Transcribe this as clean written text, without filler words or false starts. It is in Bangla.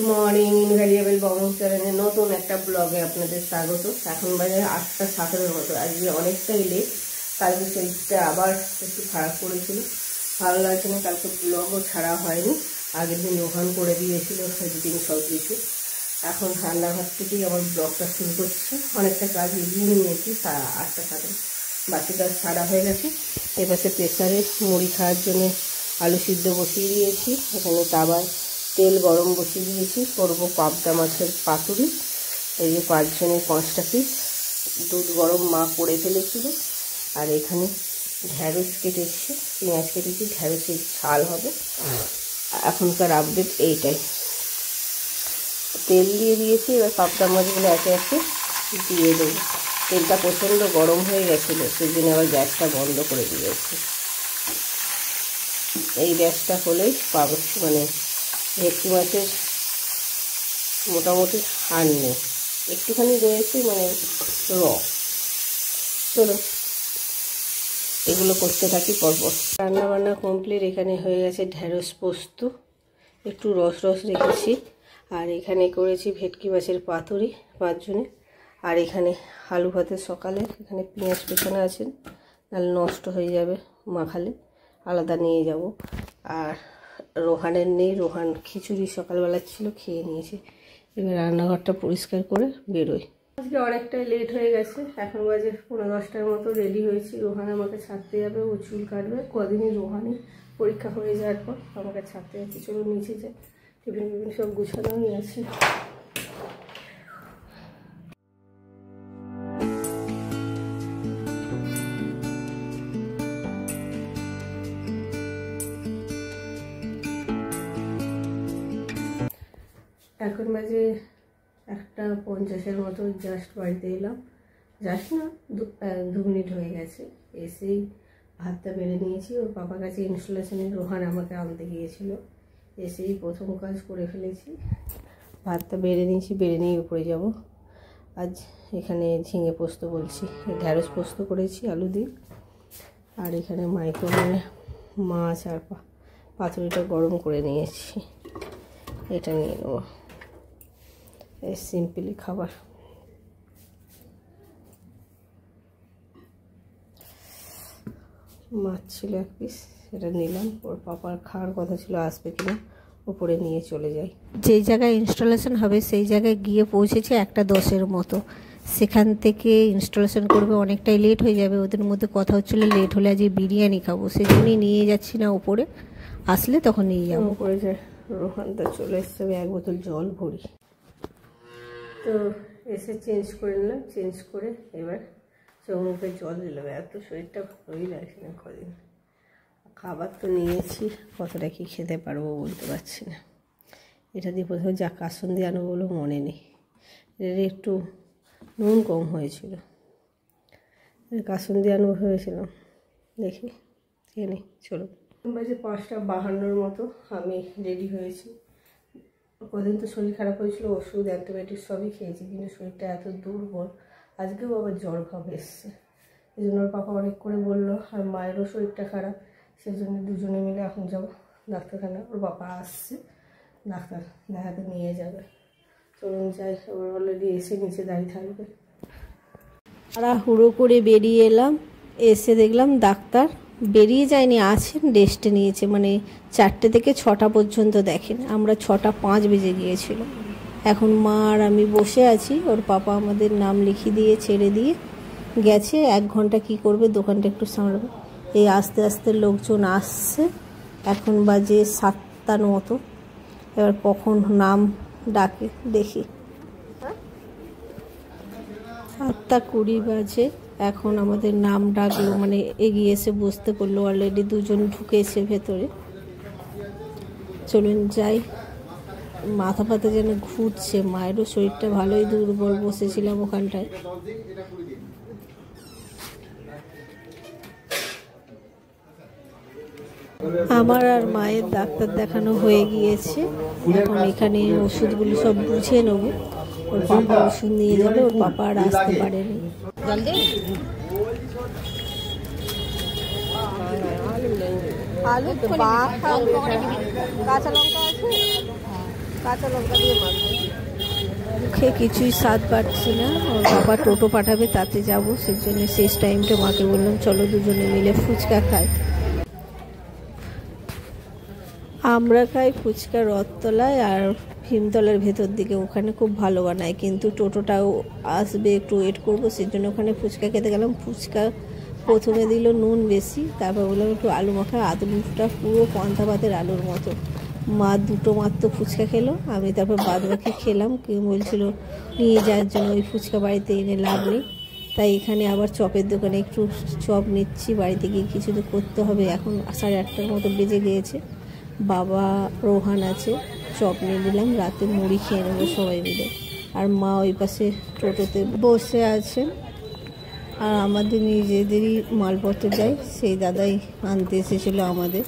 মর্নিং ইনভ্যারিয়েবল বঙ্গ চ্যানেলে নতুন একটা ব্লগে আপনাদের স্বাগত। এখন বাজে 8:17 মতো। আজকে অনেকটাই লেট। কালকে শরীরটা আবার একটু খারাপ করেছিল, ভালো লাগছে না। কালকে ব্লগও ছাড়া হয়নি। আগের দিন রোহান করে দিয়েছিল এডিটিং সব কিছু। এখন রান্নাঘর থেকেই আমার ব্লগটা শুরু করছে। অনেকটা কাজ এগিয়ে নিয়েছি। 8:07 বাকি কাজ ছাড়া হয়ে গেছে। এপাশে প্রেসারে মুড়ি খাওয়ার জন্য আলু সিদ্ধ বসিয়ে দিয়েছি। এখানে তাওয়ায় তেল গরম বসিয়ে দিয়েছি। করবো পাবদা মাছের পাতুরি। এই যে 5 জনের 5টা পিস। দুধ গরম মা করে ফেলেছিল। আর এখানে ঢ্যাঁড়স কেটেছি, পেঁয়াজ কেটেছি, ঢ্যাঁড়সের ঝাল হবে। এখনকার আপডেট এইটাই। তেল দিয়ে দিয়েছি, এবার পাবদা মাছগুলো একে একে দিয়ে দেবো। তেলটা প্রচণ্ড গরম হয়ে গেছিলো, সেই জন্য আবার গ্যাসটা বন্ধ করে দিয়েছি। এই গ্যাসটা হলেই ভেটকি মাছের মোটামুটি হার নেই, একটুখানি রয়েছে চলো এগুলো করতে থাকি পরপর। রান্নাবান্না কমপ্লিট। এখানে হয়ে গেছে ঢ্যাঁড়স পোস্ত, একটু রস রেখেছি। আর এখানে করেছি ভেটকি মাছের পাতুরি 5 জনে। আর এখানে আলু ভাতের সকালে এখানে পেঁয়াজ পেছনে আছেন, নাহলে নষ্ট হয়ে যাবে মাখালে, আলাদা নিয়ে যাব। আর রোহানের নেই, রোহান খিচুড়ি সকালবেলা ছিল, খেয়ে নিয়েছে। এবার রান্নাঘরটা পরিষ্কার করে বেরোই। আজকে অনেকটাই লেট হয়ে গেছে। এখন বাজে 9:10টার মতো। রেডি হয়েছি। রোহান আমাকে ছাড়তে যাবে, ও চুল কাটবে। কদিনই রোহানই পরীক্ষা হয়ে যাওয়ার পর আমাকে ছাড়তে যাচ্ছি। চলো নিচে যাই। টিফিন সব গুছানোই আছে। এখন বাজে 1:50 মতো। জাস্ট বাড়িতে এলাম। জাস্ট না, 2 মিনিট হয়ে গেছে। এসেই ভাতটা বেড়ে নিয়েছি। ওর পাপার কাছে ইনস্টলেশনের রোহান আমাকে আনতে গিয়েছিল। এসেই প্রথম কাজ করে ফেলেছি, ভাতটা বেড়ে নিয়েছি। বেড়ে নিয়ে উপরে যাব। আজ এখানে ঝিঙে পোস্ত বলছি, ঢ্যাঁড়স পোস্ত করেছি আলু দিয়ে। আর এখানে মাইক্রোওভেনে মাছ আর পাতুরিটা গরম করে নিয়েছি। এটা নিয়ে নেবো, এই সিম্পলি খাবার। মাছ ছিল 1 পিস, এটা নিলাম। ওর পাপার খাওয়ার কথা ছিল, আসবে কিনা উপরে নিয়ে চলে যাই। যেই জায়গায় ইনস্টলেশন হবে সেই জায়গায় গিয়ে পৌঁছেছে 1:10 মতো। সেখান থেকে ইনস্টলেশন করবে, অনেকটাই লেট হয়ে যাবে। ওদের মধ্যে কথা হচ্ছিলো লেট হলে আজকে বিরিয়ানি খাবো, সেই জন্যই নিয়ে যাচ্ছি না উপরে। আসলে তখন নিয়ে যাবো। উপরে যায় রোহানটা চলে এসছে, 1 বোতল জল ভরি। তো এসে চেঞ্জ করে নিলাম। চেঞ্জ করে এবার চোখ মুখে জল দিলাম। এত শরীরটা ভালোই লাগছে না কদিন। খাবার তো নিয়েছি, কতটা কি খেতে পারবো বলতে পারছি না। এটা দিয়ে প্রথমে যা কাসুন দিয়ে আনবো বলে মনে নেই, এর একটু নুন কম হয়েছিল। কাসুন দিয়ে আনবো ভেবেছিলাম, দেখি খেয়ে নিই। চলো, বাজে 5:52 মতো। আমি রেডি হয়েছি। কদিন তো শরীর খারাপ হয়েছিল, ওষুধ অ্যান্টিবায়োটিক সবই খেয়েছি, কিন্তু শরীরটা এত দুর্বল। আজকেও আবার জ্বর ভাব এসছে। এই জন্য ওর পাপা অনেক করে বললো, আর মায়েরও শরীরটা খারাপ। সেই জন্য দুজনে মিলে এখন যাবো ডাক্তারখানা। ওর বাবা আসছে, ডাক্তার দেখাতে নিয়ে যাবে। চলুন যাই। ওর অলরেডি এসে নিচে দাঁড়িয়ে থাকবে। হুড়ো করে বেরিয়ে এলাম। এসে দেখলাম ডাক্তার বেরিয়ে যায়নি, আছেন, রেস্টে নিয়েছে। 4টে থেকে 6টা পর্যন্ত দেখেন। আমরা 6:05 বেজে গিয়েছিল। এখন মা আর আমি বসে আছি। ওর পাপা আমাদের নাম লিখিয়ে দিয়ে ছেড়ে দিয়ে গেছে। 1 ঘন্টা কি করবে, দোকানটা একটু সামলাবে। এই আস্তে আস্তে লোকজন আসছে। এখন বাজে 7টার মতো। এবার কখন নাম ডাকে দেখি। 7:20 বাজে। এখন আমাদের নাম ডাকলো, এগিয়ে এসে বসতে করলো। অলরেডি 2 জন ঢুকেছে ভেতরে। চলুন যাই। মাথা পাতা যেন ঘুরছে। মায়েরও শরীরটা ভালোই দুর্বল। বসেছিলাম ওখানটায়। আমার আর মায়ের ডাক্তার দেখানো হয়ে গিয়েছে। এখন এখানে ওষুধগুলো সব বুঝে নেব। ওর পাপা ওষুধ নিয়ে যাবে। ওর পাপা আর আসতে পারেনি। আলু কাঁচা লঙ্কা আছে, কাঁচা লঙ্কা দিয়ে মাখবো। মুখে কিছুই স্বাদ পাচ্ছি না, ওর বাবা টোটো পাঠাবে তাতে যাবো, সেই জন্য শেষ টাইমটা মাকে বললাম চলো দুজনে মিলে ফুচকা খাই। আমরা খাই ফুচকা রথতলায় আর ভীমতলার ভেতর দিকে, ওখানে খুব ভালো বানায়, কিন্তু টোটোটাও আসবে, একটু ওয়েট করবো, সেই জন্য ওখানে ফুচকা খেতে গেলাম। ফুচকা প্রথমে দিল নুন বেশি, তারপর বললাম একটু আলু মাখা, আলুটা পুরো পান্তা ভাতের আলুর মতো। মা দুটো মাত্র ফুচকা খেলো, আমি তারপর বাদ বাকি খেলাম। কেউ বলছিল নিয়ে যাওয়ার জন্য, ওই ফুচকা বাড়িতে এনে লাভ নেই, তাই এখানে আবার চপের দোকানে একটু চপ নিচ্ছি, বাড়িতে গিয়ে কিছু তো করতে হবে। এখন 8:30টার মতো বেজে গিয়েছে। বাবা রোহান আছে, চপ নিয়ে নিলাম, রাতে মুড়ি খেয়ে নেবো সবাই মিলে। আর মা ওই পাশে টোটোতে বসে আছে। আর আমাদের নিজেদেরই মালপত্র যায়, সেই দাদাই আনতে এসেছিলো আমাদের।